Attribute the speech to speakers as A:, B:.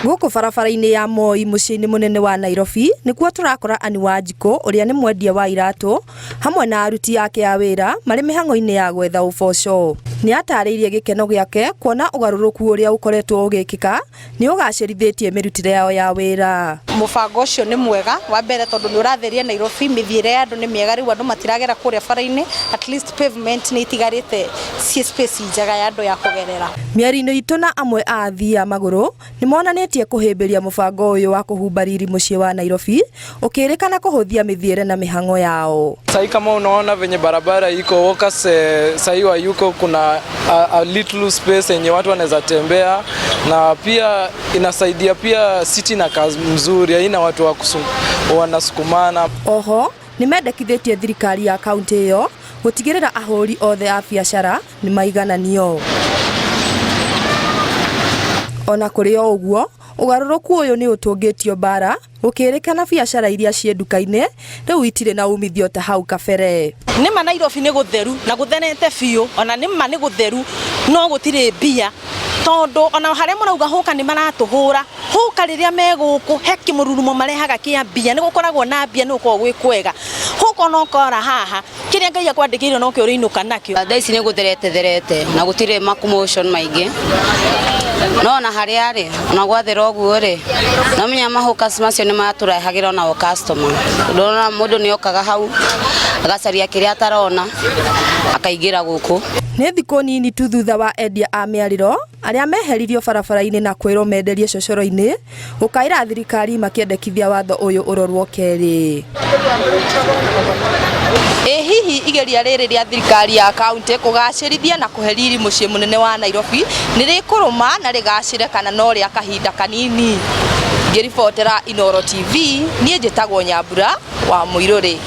A: Guku barabara-ini ya Moi muciĩ-ini munene wa Nairobi nikuo turakora Anne Wanjikũ uria ni mwendia wa iratu hamwe na aruti yake ya wira mari mihango-ini ya gwetha uboco. Ni atariirie gikeno giake kuona ugaruruku uria ukoretwo ugikika ni ugacĩrithitie mirutire yao ya wira.
B: Mubango ucio ni mwega wa mbere tondu ni uratheria Nairobi, mithiire ya andu ni miega, riu andu matiragera kuria bara-ini, at least pavement ni itigarite ci space njega ya andu ya kugerera.
A: Miari-ini itu na amwe a athii a maguru ni monanitie kuhimbiria mubango uyu wa kuhumba riri muciĩ wa Nairobi ukirikana kuhuthia mithiire na mihango yao.
C: Sai kama unaona venye barabara iko Walkers sai wa yuko kuna a little space yenye watu wanaweza tembea, na pia inasaidia pia city na kazi mzuri, haina watu wa wanasukumana.
A: Oho ni mendekithitie thirikari ya kaunti iyo gutigirira ahuri othe a biacara ni maigananio. Ona kuri o uguo ugaruruku uyu ni utungitio bara ukirikana biacara iria cie nduka-ini riu itire na umithio ta hau kabere.
B: Nima Nairobi ni gutheru na guthenete biu, ona nima ni gutheru no gutire mbia tondu ona haria murauga huka ni maratuhura huka riria meguku heki mururumo marehaga kia mbia ni gukoragwo na mbia ni uko gwi kwega huko no kora haha kiria Ngai akwandikire no kio riinuka nakio.
D: Thaisi ni gutherete na gutire makumotion maingi no na haria ri na gwathera oguo ri no menya mahuka macio ni maturahagira na o customer ndona mundu ni okaga hau agacaria kiria atarona akaigira guku.
A: Ni thiku nini tu thutha wa endia a miariro aria meheririo barabara-ini na kwirwo menderie cocoro-ini gukaira thirikari makiendekithia watho uyu urorwo keri.
B: Hihi igeria riri ria thirikari ya kaunti kugacirithia na kuheriri muciĩ munene wa Nairobi ni rikuruma na rigacire kana no ria kahinda kanini? Ngiribotera Inooro TV, nie njitagwo Nyambura wa Muiruri.